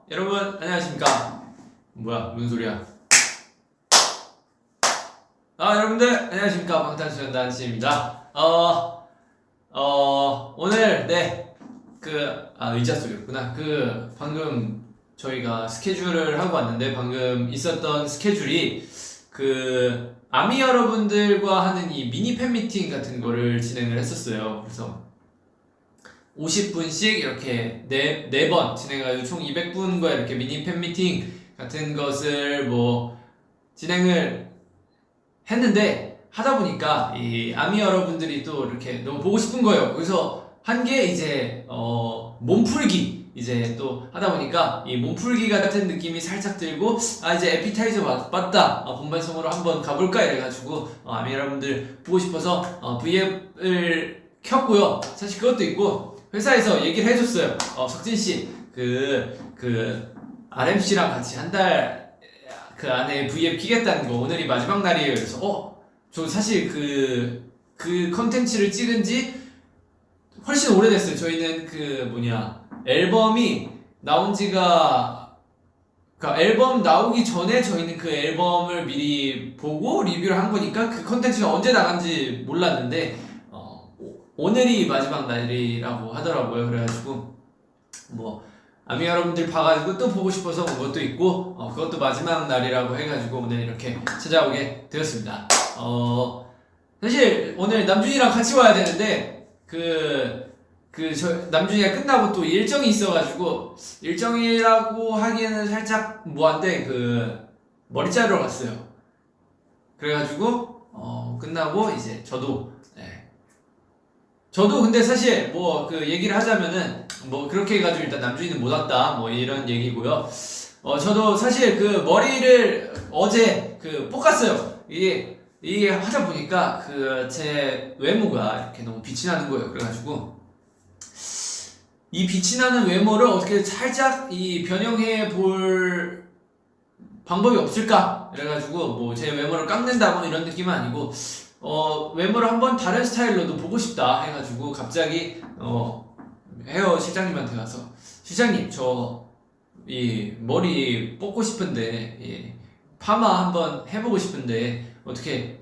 여러분 안녕하십니까? 뭐야 무슨 소리야? 여러분들 안녕하십니까? 방탄소년단 씨입니다. 오늘 의자 소리였구나. 방금 저희가 스케줄을 하고 왔는데 방금 있었던 스케줄이 아미 여러분들과 하는 이 미니 팬미팅 같은 거를 진행을 했었어요. 그래서 50분씩 이렇게 네 번 진행해가지고 총 200분과 이렇게 미니 팬미팅 같은 것을 진행을 했는데 하다 보니까 이 아미 여러분들이 또 이렇게 너무 보고 싶은 거예요. 그래서 한 게 이제 몸풀기 이제 또 하다 보니까 이 몸풀기 같은 느낌이 살짝 들고 이제 에피타이저 맞다 본방송으로 한번 가볼까 이래가지고 아미 여러분들 보고 싶어서 V앱을 켰고요. 사실 그것도 있고 회사에서 얘기를 해줬어요. 석진씨 RMC랑 같이 한 달 안에 V앱 키겠다는 거 오늘이 마지막 날이에요. 그래서 저 사실 그 컨텐츠를 찍은 지 훨씬 오래됐어요. 저희는 앨범이 나온 지가 앨범 나오기 전에 저희는 그 앨범을 미리 보고 리뷰를 한 거니까 그 컨텐츠가 언제 나간지 몰랐는데 오늘이 마지막 날이라고 하더라고요. 그래가지고 아미 여러분들 봐가지고 또 보고 싶어서 온 것도 있고 그것도 마지막 날이라고 해가지고 오늘 이렇게 찾아오게 되었습니다. 사실 오늘 남준이랑 같이 와야 되는데 남준이가 끝나고 또 일정이 있어가지고 일정이라고 하기에는 살짝 뭐한데 머리 자르러 갔어요. 그래가지고 끝나고 이제 저도 근데 사실 얘기를 하자면은 그렇게 해가지고 일단 남준이는 못 왔다 이런 얘기고요. 저도 사실 머리를 어제 볶았어요. 이게 하다 보니까 제 외모가 이렇게 너무 빛이 나는 거예요. 그래가지고 이 빛이 나는 외모를 어떻게 살짝 변형해 볼 방법이 없을까? 그래가지고 제 외모를 깎는다 이런 느낌은 아니고 외모를 한번 다른 스타일로도 보고 싶다 해가지고 갑자기 헤어 실장님한테 가서 실장님 저 이 머리 뽑고 싶은데 파마 한번 해보고 싶은데 어떻게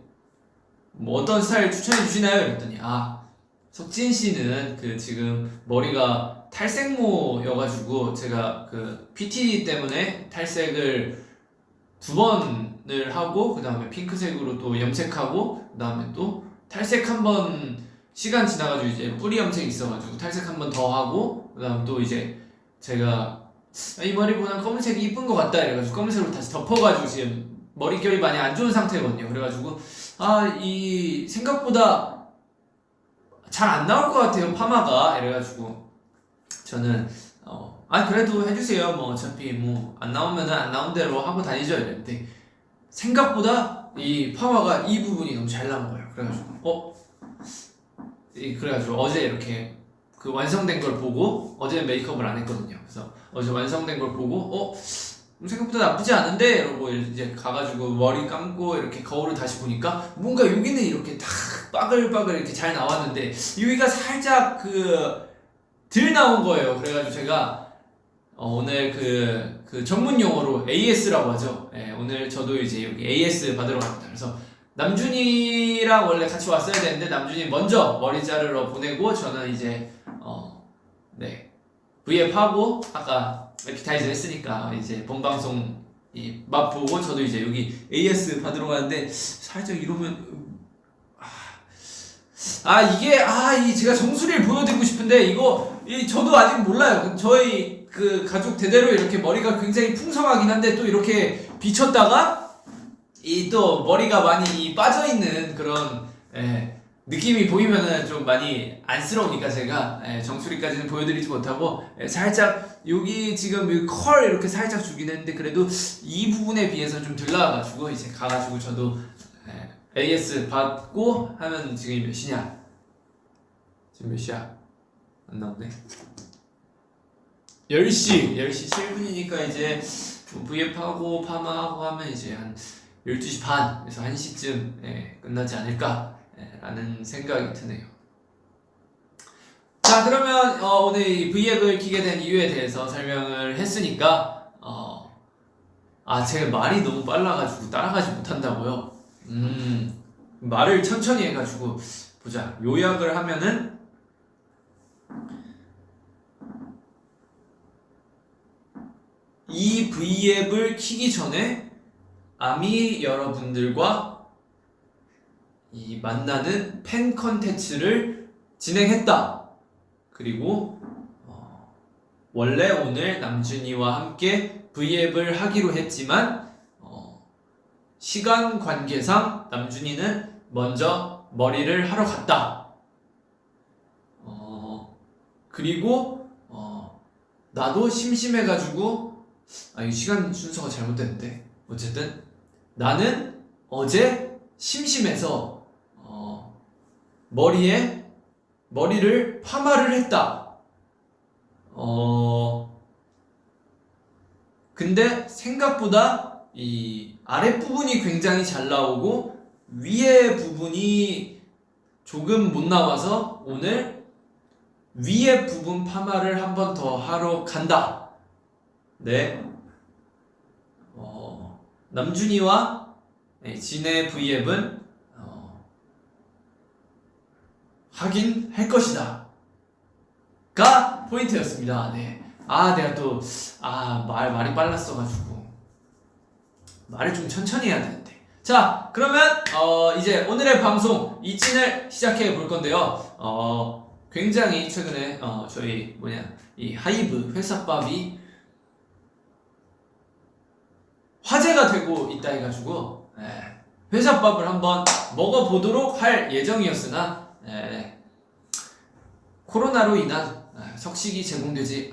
어떤 스타일 추천해 주시나요? 이랬더니 석진 씨는 지금 머리가 탈색모여가지고 제가 PT 때문에 탈색을 2번을 하고 그 다음에 핑크색으로 또 염색하고 그 다음에 또 탈색 한번 시간 지나가지고 이제 뿌리 염색이 있어가지고 탈색 한번 더 하고 그 다음 또 이제 제가 이 머리보다 검은색이 이쁜 것 같다 이래가지고 검은색으로 다시 덮어가지고 지금 머릿결이 많이 안 좋은 상태거든요. 그래가지고 이 생각보다 잘 안 나올 것 같아요 파마가 이래가지고 저는 그래도 해주세요 어차피 안 나오면은 안 나온 대로 하고 다니죠 이랬는데 생각보다 이 파마가 이 부분이 너무 잘 나온 거예요. 그래가지고 어제 이렇게 완성된 걸 보고 어제는 메이크업을 안 했거든요. 그래서 어제 완성된 걸 보고 생각보다 나쁘지 않은데 이러고 이제 가가지고 머리 감고 이렇게 거울을 다시 보니까 뭔가 여기는 이렇게 딱 빠글빠글 이렇게 잘 나왔는데 여기가 살짝 덜 나온 거예요. 그래가지고 제가 오늘 전문 용어로 AS라고 하죠. 오늘 저도 이제 여기 AS 받으러 갑니다. 그래서 남준이랑 원래 같이 왔어야 되는데 남준이 먼저 머리 자르러 보내고 저는 이제 V앱 하고 아까 에피타이저 했으니까 이제 본방송 맛보고 저도 이제 여기 AS 받으러 가는데 살짝 이러면 이게 제가 정수리를 보여드리고 싶은데 저도 아직 몰라요. 저희 가족 대대로 이렇게 머리가 굉장히 풍성하긴 한데 또 이렇게 비쳤다가 또 머리가 많이 빠져있는 그런 느낌이 보이면은 좀 많이 안쓰러우니까 제가 정수리까지는 보여드리지 못하고 살짝 여기 지금 컬 이렇게 살짝 주긴 했는데 그래도 이 부분에 비해서 좀 덜 나와가지고 이제 가가지고 저도 AS 받고 하면 지금 몇 시냐? 지금 몇 시야? 안 나오네. 10시 7분이니까 이제 V앱하고 파마하고 하면 이제 한 12시 반에서 1시쯤 끝나지 않을까 라는 생각이 드네요. 자, 그러면 오늘 이 V앱을 키게 된 이유에 대해서 설명을 했으니까 제가 말이 너무 빨라가지고 따라가지 못한다고요. 말을 천천히 해가지고 보자. 요약을 하면은 이 V앱을 키기 전에 아미 여러분들과 이 만나는 팬 컨텐츠를 진행했다. 그리고 원래 오늘 남준이와 함께 V앱을 하기로 했지만 시간 관계상 남준이는 먼저 머리를 하러 갔다. 그리고 나도 심심해가지고 이 시간 순서가 잘못됐는데 어쨌든 나는 어제 심심해서 머리를 파마를 했다. 근데 생각보다 이 아랫부분이 굉장히 잘 나오고 위에 부분이 조금 못 나와서 오늘 위에 부분 파마를 한 번 더 하러 간다. 네. 남준이와 진의 V앱은 하긴 할 것이다. 가 포인트였습니다. 네. 내가 또, 말이 빨랐어가지고. 말을 좀 천천히 해야 되는데. 자, 그러면, 이제 오늘의 방송, 이찐을 시작해 볼 건데요. 굉장히 최근에, 저희, 이 하이브 회사밥이 화제가 되고 있다 해가지고, 회사밥을 한번 먹어보도록 할 예정이었으나, 코로나로 인한 석식이 제공되지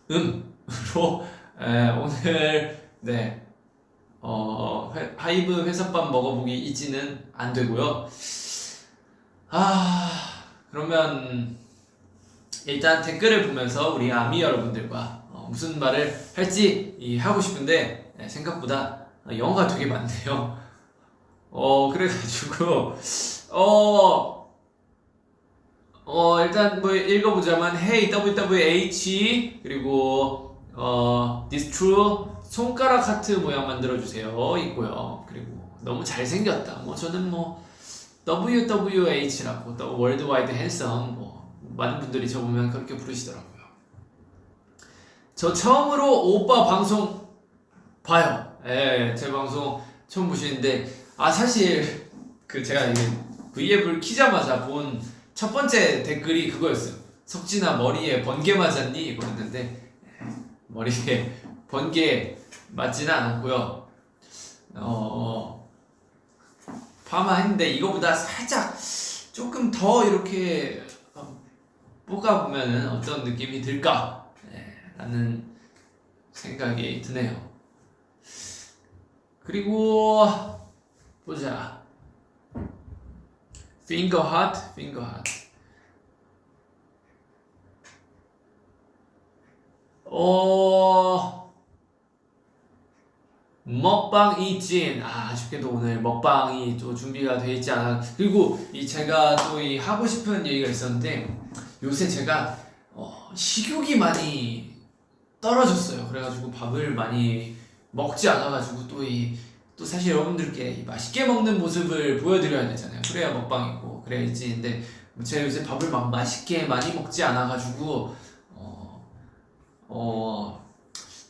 않음으로 오늘 하이브 회사밥 먹어보기 이지는 안 되고요. 그러면 일단 댓글을 보면서 우리 아미 여러분들과 무슨 말을 할지 하고 싶은데 생각보다 영어가 되게 많네요. 그래가지고 일단 뭐 읽어보자면 Hey WWH 그리고 This True 손가락 하트 모양 만들어주세요 있고요. 그리고 너무 잘생겼다. 저는 WWH라고 또 Worldwide Handsome 많은 분들이 저 보면 그렇게 부르시더라고요. 저 처음으로 오빠 방송 봐요. 제 방송 처음 보시는데 사실 제가 이게 V앱을 키자마자 본 첫 번째 댓글이 그거였어요. 석진아 머리에 번개 맞았니? 이거였는데 머리에 번개 맞지는 않았고요. 파마했는데 이거보다 살짝 조금 더 이렇게 볶아보면은 어떤 느낌이 들까? 라는 생각이 드네요. 그리고 보자. Finger hot. 먹방 이진. 아쉽게도 오늘 먹방이 또 준비가 되어 있지 않아. 그리고 제가 또 하고 싶은 얘기가 있었는데 요새 제가 식욕이 많이 떨어졌어요. 그래가지고 밥을 많이 먹지 않아가지고 또 사실 여러분들께 맛있게 먹는 모습을 보여드려야 되잖아요. 그래야 먹방이고 그래야 이진인데 제가 요새 밥을 막 맛있게 많이 먹지 않아가지고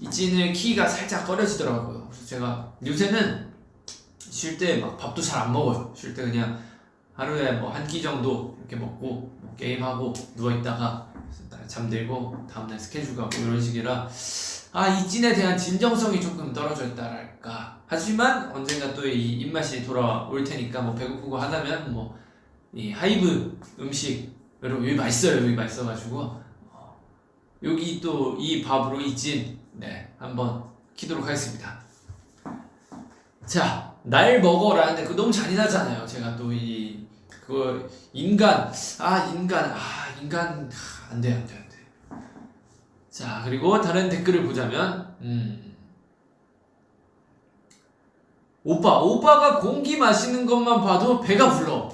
이진을 키기가 살짝 꺼려지더라고요. 그래서 제가 요새는 쉴 때 막 밥도 잘 안 먹어요. 쉴 때 그냥 하루에 한 끼 정도 이렇게 먹고 게임하고 누워있다가 잠들고 다음날 스케줄 가고 이런 식이라 이찐에 대한 진정성이 조금 떨어져 있다랄까. 하지만 언젠가 또 이 입맛이 돌아올 테니까 배고프고 하다면 이 하이브 음식으로 여기 맛있어요. 여기 맛있어가지고 여기 또 이 밥으로 이찐 한번 키도록 하겠습니다. 자, 날 먹어라. 근데 그거 너무 잔인하잖아요. 제가 또 그거 인간 안 돼. 자, 그리고 다른 댓글을 보자면 오빠가 공기 마시는 것만 봐도 배가 불러.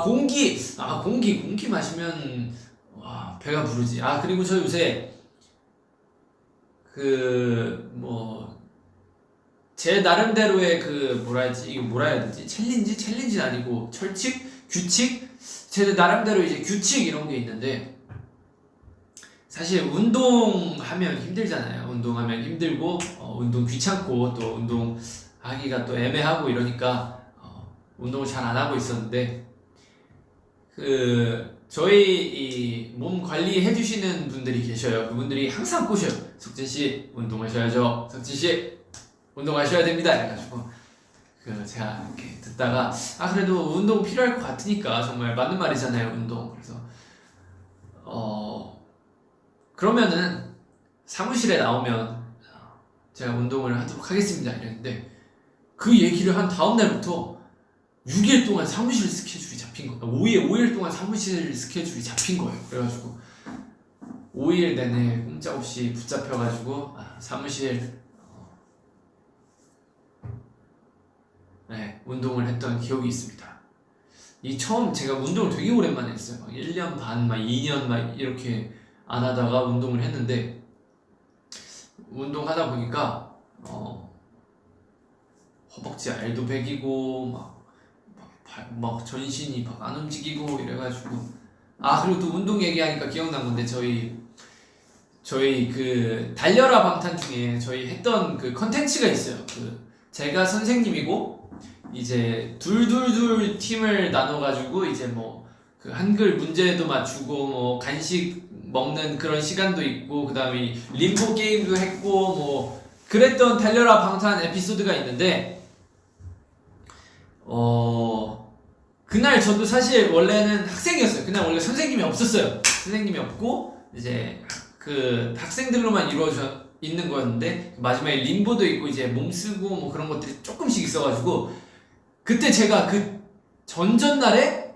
공기 마시면 와 배가 부르지. 그리고 저 요새 제 나름대로의 이거 뭐라 해야 되지? 챌린지는 아니고 규칙? 제 나름대로 이제 규칙 이런 게 있는데, 사실 운동하면 힘들잖아요. 운동하면 힘들고, 운동 귀찮고, 또 운동하기가 또 애매하고 이러니까, 운동을 잘 안 하고 있었는데, 저희 이 몸 관리해 주시는 분들이 계셔요. 그분들이 항상 꼬셔요. 석진씨, 운동하셔야죠. 석진씨, 운동하셔야 됩니다. 해가지고, 제가 이렇게 듣다가, 그래도 운동 필요할 것 같으니까, 정말 맞는 말이잖아요, 운동. 그래서, 그러면은, 사무실에 나오면, 제가 운동을 하도록 하겠습니다. 이랬는데, 그 얘기를 한 다음날부터, 6일 동안 사무실 스케줄이 잡힌 거예요. 5일 동안 사무실 스케줄이 잡힌 거예요. 그래가지고 5일 내내 꼼짝없이 붙잡혀가지고 사무실 운동을 했던 기억이 있습니다. 처음 제가 운동을 되게 오랜만에 했어요. 막 1년 반, 2년 이렇게 안 하다가 운동을 했는데, 운동하다 보니까 허벅지 알도 배기고 막 전신이 막 안 움직이고 이래가지고, 그리고 또 운동 얘기하니까 기억난 건데, 저희 달려라 방탄 중에 저희 했던 컨텐츠가 있어요. 제가 선생님이고 이제 둘 팀을 나눠가지고 이제 한글 문제도 맞추고 간식 먹는 그런 시간도 있고, 그 다음에 림보 게임도 했고 그랬던 달려라 방탄 에피소드가 있는데, 그날 저도 사실 원래는 학생이었어요. 그날 원래 선생님이 없었어요. 선생님이 없고 이제 학생들로만 이루어져 있는 거였는데, 마지막에 림보도 있고 이제 몸 쓰고 그런 것들이 조금씩 있어가지고, 그때 제가 전전날에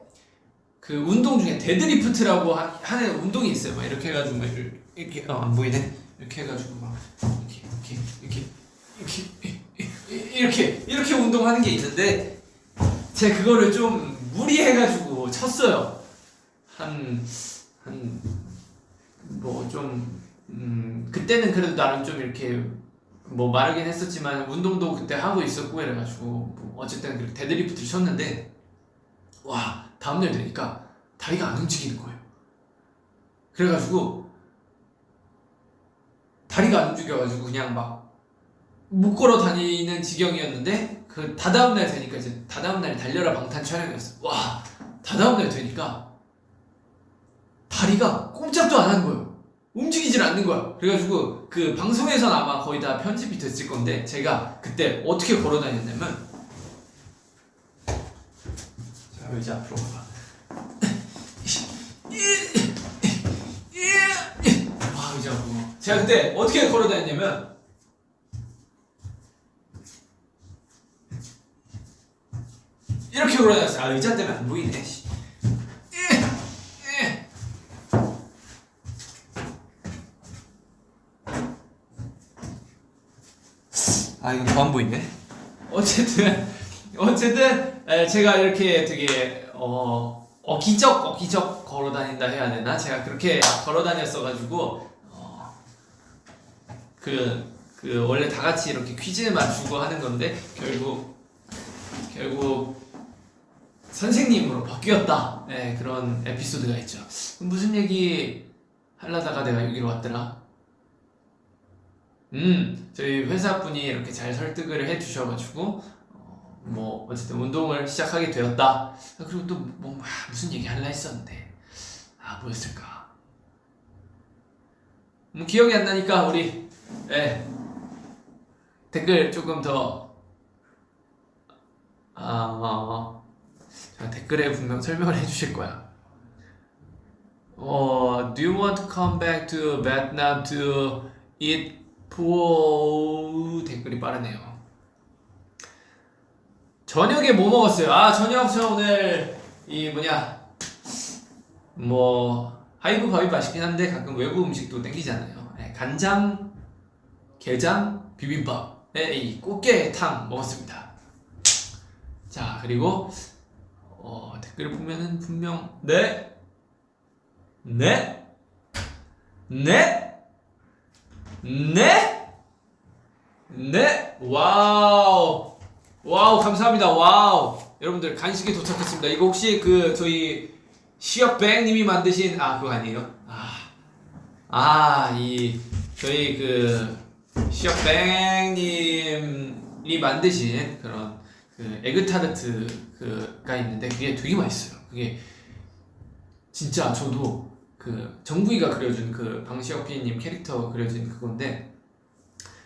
운동 중에 데드리프트라고 하는 운동이 있어요. 막 이렇게 해가지고 이렇게 안 보이네. 이렇게 해가지고 이렇게 운동하는 게 있는데, 제가 그거를 좀 무리해가지고 쳤어요. 그때는 그래도 나름 좀 이렇게 마르긴 했었지만 운동도 그때 하고 있었고 이래가지고 어쨌든 그렇게 데드리프트를 쳤는데, 다음날 되니까 다리가 안 움직이는 거예요. 그래가지고 다리가 안 움직여가지고 그냥 못 걸어 다니는 지경이었는데, 다다음날 되니까 이제 다다음날이 달려라 방탄 촬영이었어. 다다음날 되니까 다리가 꼼짝도 안 하는 거예요. 움직이질 않는 거야. 그래가지고 방송에서는 아마 거의 다 편집이 됐을 건데, 제가 그때 어떻게 걸어 다녔냐면, 자, 의자 앞으로 가봐. 의자 앞으로. 제가 그때 어떻게 걸어 다녔냐면, 이렇게 걸어 다녔어요. 의자 때문에 안 보이네. 이건 더 안 보이네. 어쨌든 제가 이렇게 되게 어기적 걸어 다닌다 해야 되나? 제가 그렇게 걸어 다녔어가지고 원래 다 같이 이렇게 퀴즈 맞추고 하는 건데, 결국 선생님으로 바뀌었다. 그런 에피소드가 있죠. 무슨 얘기 하려다가 내가 여기로 왔더라? 저희 회사분이 이렇게 잘 설득을 해주셔가지고 어쨌든 운동을 시작하게 되었다. 그리고 또 무슨 얘기 하려 했었는데, 뭐였을까? 기억이 안 나니까 우리 댓글 조금 더 댓글에 분명 설명을 해주실 거야. Do you want to come back to Vietnam to eat pho? 댓글이 빠르네요. 저녁에 뭐 먹었어요? 저녁 저 오늘 하이브 밥이 맛있긴 한데 가끔 외국 음식도 땡기잖아요. 간장, 게장, 비빔밥에 이 꽃게탕 먹었습니다. 자, 그리고 댓글 보면은 분명 네? 네? 네? 네? 네? 와우 와우 감사합니다. 와우 여러분들 간식이 도착했습니다. 이거 혹시 그 저희 시역뱅님이 만드신 그거 아니에요? 이 저희 그 시역뱅님이 만드신 그런 그 에그타르트가 있는데 그게 되게 맛있어요. 그게 진짜 저도 그 정부이가 그려준 그 방시혁P님 캐릭터 그려진 그건데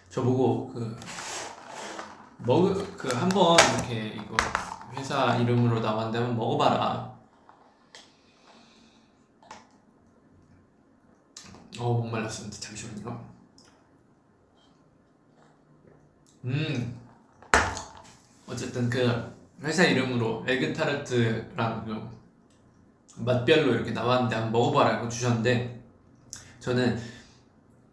저보고 한번 이렇게 이거 회사 이름으로 나왔는데 한번 먹어봐라. 목말랐습니다. 잠시만요. 어쨌든 그 회사 이름으로 에그타르트랑 그 맛별로 이렇게 나왔는데 한번 먹어봐라고 주셨는데 저는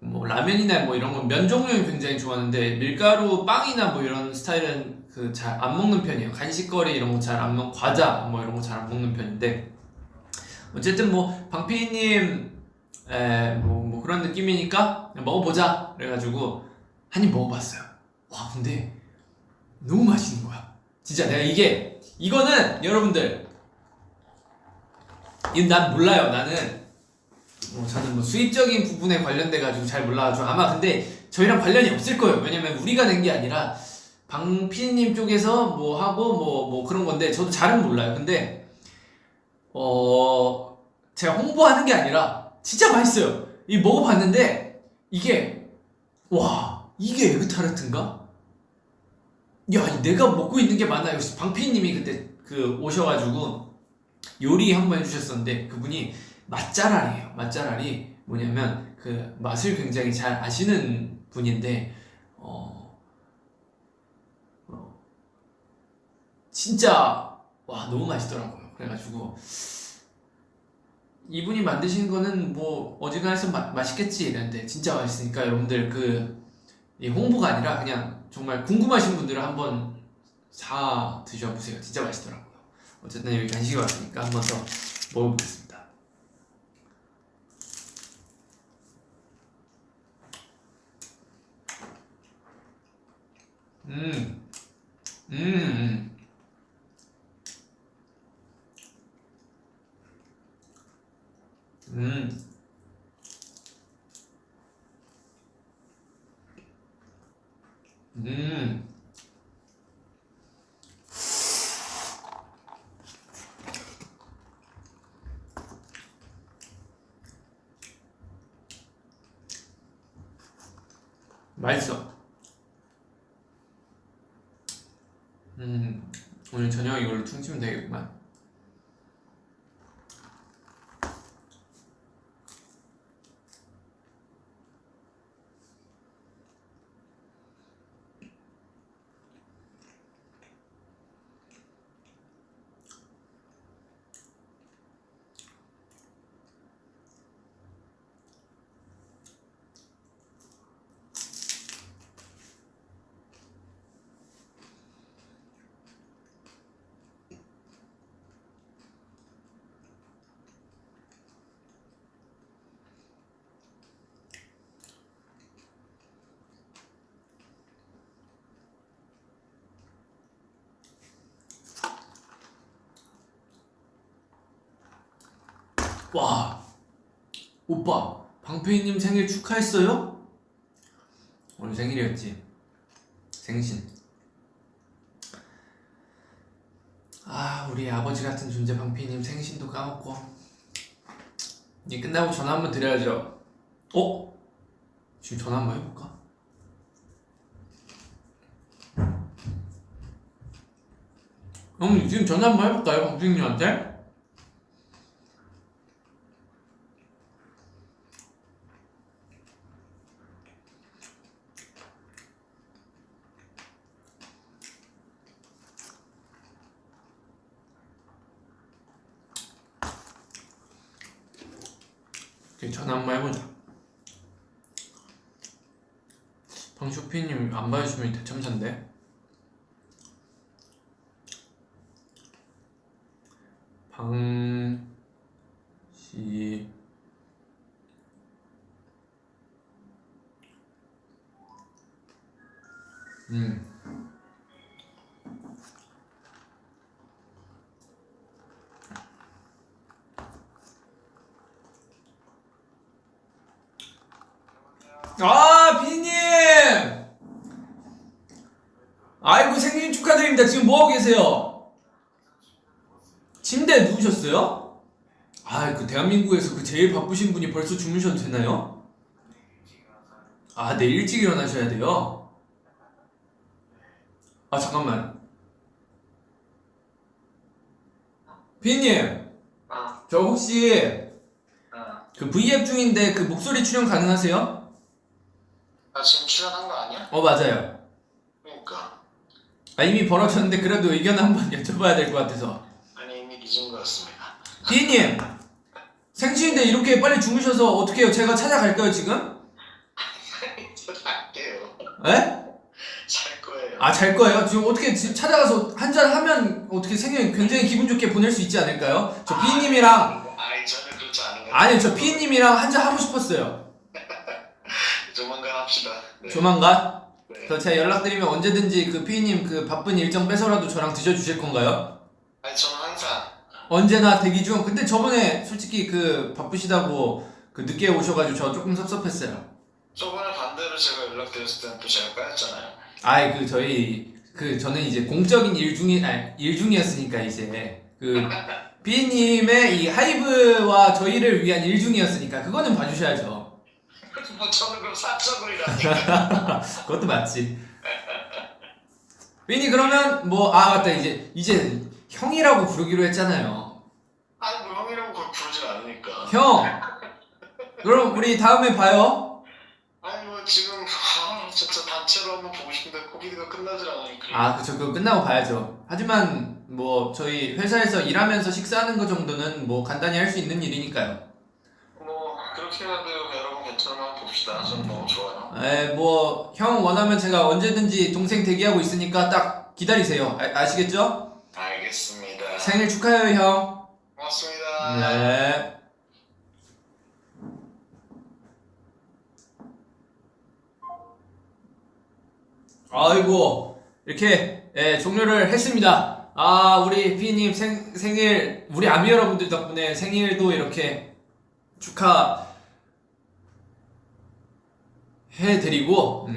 뭐 라면이나 뭐 이런 건 면 종류는 굉장히 좋아하는데 밀가루 빵이나 뭐 이런 스타일은 그 잘 안 먹는 편이에요. 간식거리 이런 거 잘 안 먹, 과자 뭐 이런 거 잘 안 먹는 편인데 어쨌든 뭐 방피디님 뭐 그런 느낌이니까 먹어보자 그래가지고 한 입 먹어봤어요. 와 근데 너무 맛있는 거야. 진짜 내가 이거는 여러분들 난 몰라요. 저는 뭐 수입적인 부분에 관련돼 가지고 잘 몰라가지고 아마 근데 저희랑 관련이 없을 거예요. 왜냐면 우리가 낸 게 아니라 방피디님 쪽에서 뭐 하고 뭐 그런 건데 저도 잘은 몰라요. 근데 제가 홍보하는 게 아니라 진짜 맛있어요. 이 먹어봤는데 이게 에그타르트인가? 야 내가 먹고 있는 게 맞나요? 방피디님이 그때 그 오셔가지고 요리 한번 해주셨었는데 그분이 맛잘알이에요. 맛잘알이 뭐냐면 그 맛을 굉장히 잘 아시는 분인데 진짜 너무 맛있더라고요. 그래가지고 이분이 만드신 거는 뭐 어지간해서 맛있겠지 이랬는데 진짜 맛있으니까 여러분들 이 홍보가 아니라 그냥 정말 궁금하신 분들은 한번 사 드셔보세요. 진짜 맛있더라고요. 어쨌든 여기 간식이 왔으니까 한번 더 먹어보겠습니다. 맛있어. 오늘 저녁 이걸로 퉁치면 되겠구만. 와, 오빠, 방페이님 생일 축하했어요? 오늘 생일이었지. 생신. 우리 아버지 같은 존재 방페이님 생신도 까먹고. 이제 끝나고 전화 한번 드려야죠. 지금 전화 한번 해볼까? 지금 전화 한번 해볼까요, 방페이님한테? 전화 한번 해보자. 방쇼피님 안 봐주시면 대참사인데. 방시 아, 비님! 아이고, 생일 축하드립니다. 지금 뭐하고 계세요? 침대에 누우셨어요? 아, 그 대한민국에서 그 제일 바쁘신 분이 벌써 주무셔도 되나요? 아, 내일 일찍 일어나셔야 돼요? 아, 잠깐만. 비님, 아, 저 혹시 그 아, V앱 중인데 그 목소리 출연 가능하세요? 지금 출연한 거 아니야? 맞아요. 그러니까. 아, 이미 벌어졌는데 그래도 의견 한번 여쭤봐야 될 것 같아서. 아니, 이미 늦은 것 같습니다. 비님, 생신인데 이렇게 빨리 주무셔서 어떻게 해요? 제가 찾아갈까요, 지금? 저 잘게요. 에? 잘 거예요. 아, 잘 거예요? 지금 어떻게 찾아가서 한잔 하면 어떻게 생일 굉장히 기분 좋게 보낼 수 있지 않을까요? 저 비님이랑, 아니, 저는 그렇지 않은 것 아니, 같아요. 저 비님이랑 한잔 하고 싶었어요. 조만간 합시다. 네. 조만간? 네. 그래서 제가 연락드리면 언제든지 그 피님 그 바쁜 일정 뺏어라도 저랑 드셔주실 건가요? 아니, 저는 항상. 언제나 대기 중. 근데 저번에 솔직히 그 바쁘시다고 그 늦게 오셔가지고 저 조금 섭섭했어요. 저번에 반대로 제가 연락드렸을 때는 또 제가 까였잖아요. 아이 그 저희 그 저는 이제 공적인 일 중이었으니까 이제 그 비님의 이 하이브와 저희를 위한 일 중이었으니까 그거는 봐주셔야죠. 뭐 저는 그럼 사적으로 일하니까. 그것도 맞지. 비니 그러면 뭐 맞다 이제 형이라고 부르기로 했잖아요. 아니, 뭐 형이라고 그걸 부르진 않으니까. 형. 그럼 우리 다음에 봐요. 아니, 뭐 지금 진짜 단체로 한번 보고 싶은데 코비드가 끝나질 않으니까. 그쵸. 그거 끝나고 봐야죠. 하지만 뭐 저희 회사에서 일하면서 식사하는 거 정도는 뭐 간단히 할 수 있는 일이니까요. 뭐 그렇게라도 여러분 괜찮으면 한번 봅시다. 저는 너무 좋아요. 뭐 형 원하면 제가 언제든지 동생 대기하고 있으니까 딱 기다리세요. 아시겠죠? 알겠습니다. 생일 축하해요, 형. 고맙습니다. 네. 아이고 이렇게 종료를 했습니다. 우리 피님 생일 우리 아미 여러분들 덕분에 생일도 이렇게 축하해드리고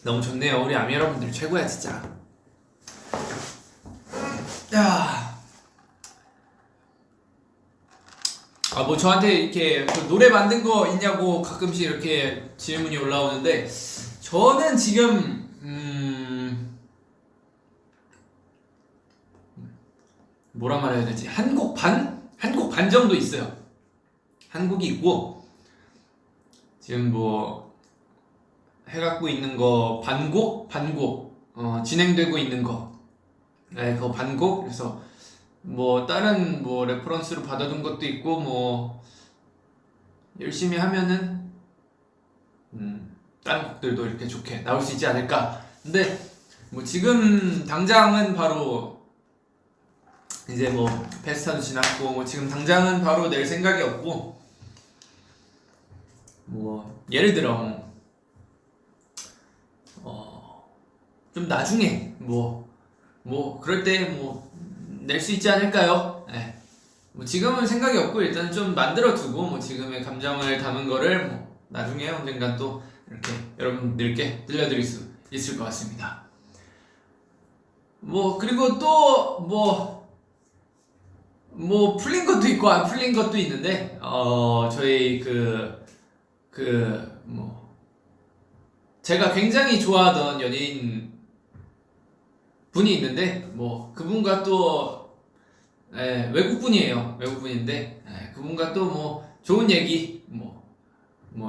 너무 좋네요. 우리 아미 여러분들 최고야 진짜. 야. 뭐 저한테 이렇게 그 노래 만든 거 있냐고 가끔씩 이렇게 질문이 올라오는데 저는 지금 뭐라 말해야 되지? 한 곡 반 정도 있어요. 한 곡이 있고 지금 뭐 해갖고 있는 거 반곡 진행되고 있는 거 그거 반곡. 그래서 뭐 다른 뭐 레퍼런스로 받아둔 것도 있고 뭐 열심히 하면은 다른 곡들도 이렇게 좋게 나올 수 있지 않을까. 근데 뭐 지금 당장은 바로 이제 뭐 페스타도 지났고 뭐 지금 당장은 바로 낼 생각이 없고 뭐 예를 들어 좀 나중에 뭐 그럴 때 뭐 낼 수 있지 않을까요? 뭐 지금은 생각이 없고 일단 좀 만들어 두고 뭐 지금의 감정을 담은 거를 뭐 나중에 언젠간 또 이렇게 여러분들께 들려드릴 수 있을 것 같습니다. 뭐 그리고 또 뭐 풀린 것도 있고 안 풀린 것도 있는데 저희 뭐 제가 굉장히 좋아하던 연예인 분이 있는데 뭐 그분과 또 외국분인데 그분과 또 뭐 좋은 얘기 뭐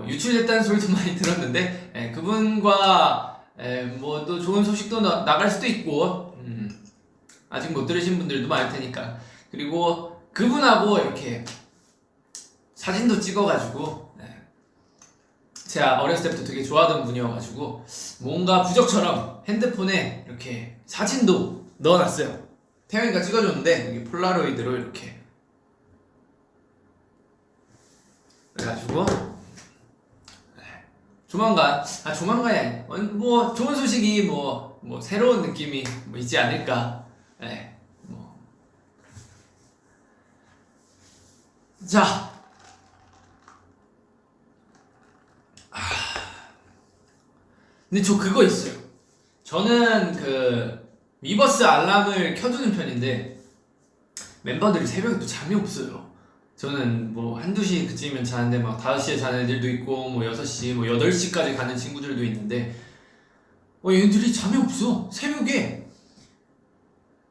유출됐다는 소리도 많이 들었는데 그분과 뭐 또 좋은 소식도 나갈 수도 있고 아직 못 들으신 분들도 많을 테니까. 그리고 그분하고 이렇게 사진도 찍어가지고 제가 어렸을 때부터 되게 좋아하던 분이어가지고 뭔가 부적처럼 핸드폰에 이렇게 사진도 넣어놨어요. 태영이가 찍어줬는데 이게 폴라로이드로 이렇게 그래가지고 조만간에 뭐 좋은 소식이 뭐 새로운 느낌이 뭐 있지 않을까. 네, 뭐. 자, 근데 저 그거 있어요. 저는 그 위버스 알람을 켜두는 편인데 멤버들이 새벽에 또 잠이 없어요. 저는 뭐 한두 시 그쯤이면 자는데 막 5시에 자는 애들도 있고 뭐 6시 뭐 8시까지 가는 친구들도 있는데 얘들이 잠이 없어. 새벽에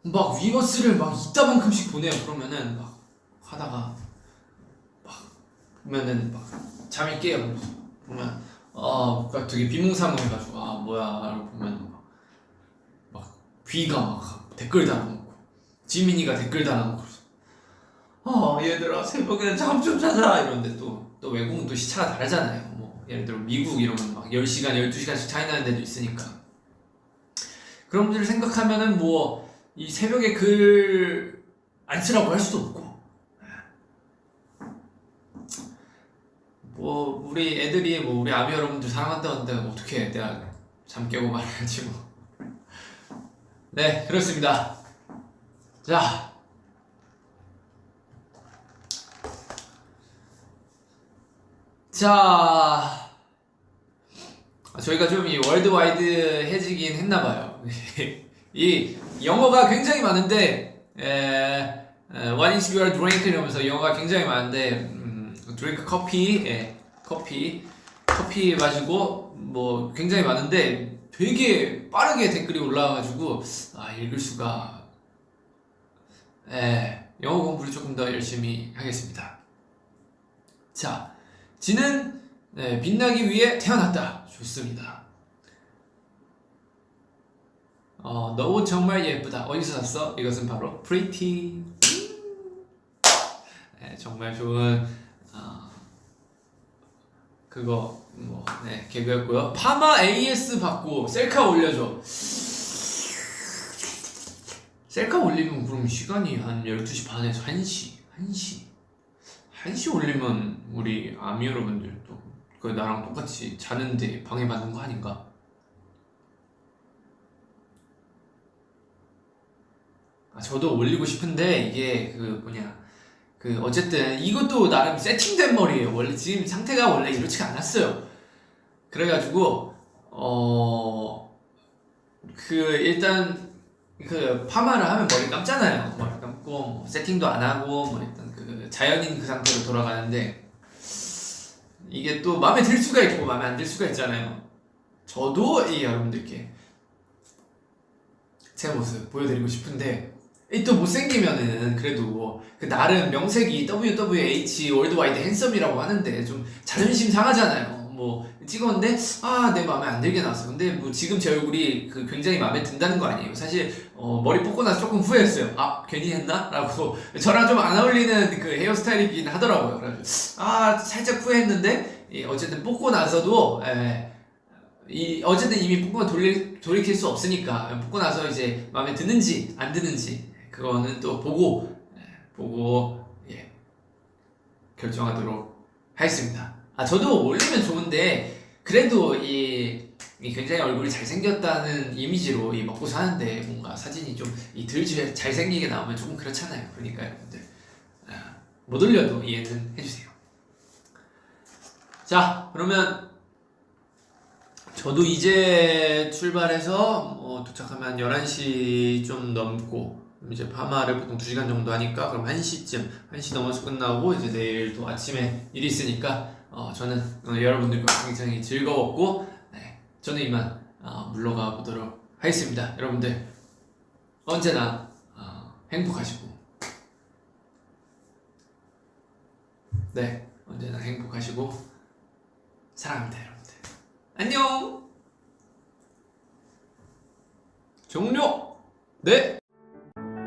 막 위버스를 막 이따만큼씩 보내요. 그러면은 막 하다가 막 보면은 막 잠이 깨요. 보면 막 되게 비몽사몽해가지고 뭐야 이러고 보면 막 귀가 막 댓글 달아놓고 지민이가 댓글 달아놓고 얘들아 새벽에 잠 좀 자자 이러는데 또 외국은 또 시차가 다르잖아요. 뭐 예를 들어 미국 이러면 막 10시간 12시간씩 차이 나는 데도 있으니까 그런 분들 생각하면은 뭐 이 새벽에 글 안 쓰라고 할 수도 없고 뭐 우리 애들이 뭐 우리 아미 여러분들 사랑한다는데 어떻게 해. 내가 잠 깨고 말해야지 뭐. 네, 그렇습니다. 자, 저희가 좀 이 월드와이드해지긴 했나봐요. 이 영어가 굉장히 많은데, What is your drink? 이러면서 영어가 굉장히 많은데, drink 커피 마시고, 뭐 굉장히 많은데, 되게 빠르게 댓글이 올라와가지고, 읽을 수가, 영어 공부를 조금 더 열심히 하겠습니다. 자, 지는 빛나기 위해 태어났다. 좋습니다. 너 옷 정말 예쁘다. 어디서 샀어? 이것은 바로 Pretty. 정말 좋은 그거 개그였고요. 파마 AS 받고 셀카 올려줘. 셀카 올리면 그럼 시간이 한 12시 반에서 1시 올리면 우리 아미 여러분들도 나랑 똑같이 자는데 방해받는 거 아닌가? 저도 올리고 싶은데 이게 어쨌든 이것도 나름 세팅된 머리예요. 원래 지금 상태가 원래 이렇지가 않았어요. 그래가지고 일단 파마를 하면 머리 감잖아요. 머리 감고 뭐 세팅도 안 하고 뭐 일단 자연인 그 상태로 돌아가는데 이게 또 마음에 들 수가 있고 마음에 안 들 수가 있잖아요. 저도 여러분들께 제 모습 보여드리고 싶은데 또 못생기면은 그래도 나름 명색이 WWH 월드와이드 핸섬이라고 하는데 좀 자존심 상하잖아요. 뭐 찍었는데 내 마음에 안 들게 나왔어. 근데 뭐 지금 제 얼굴이 굉장히 마음에 든다는 거 아니에요. 사실 머리 뽑고 나서 조금 후회했어요. 괜히 했나? 라고 저랑 좀 안 어울리는 헤어스타일이긴 하더라고요. 그래가지고 살짝 후회했는데 어쨌든 뽑고 나서도 어쨌든 이미 뽑고 돌이킬 수 없으니까 뽑고 나서 이제 마음에 드는지 안 드는지 그거는 또 보고 결정하도록 하겠습니다. 저도 올리면 좋은데 그래도 이 굉장히 얼굴이 잘생겼다는 이미지로 먹고 사는데 뭔가 사진이 좀 덜 잘생기게 나오면 조금 그렇잖아요. 그러니까 여러분들 못 올려도 이해는 해주세요. 자, 그러면 저도 이제 출발해서 도착하면 11시 좀 넘고 이제 파마를 보통 2시간 정도 하니까 그럼 1시 넘어서 끝나고 이제 내일 또 아침에 일이 있으니까 저는 여러분들과 굉장히 즐거웠고 저는 이만 물러가 보도록 하겠습니다. 여러분들 언제나 행복하시고 언제나 행복하시고 사랑합니다. 여러분들 안녕. 종료. 네.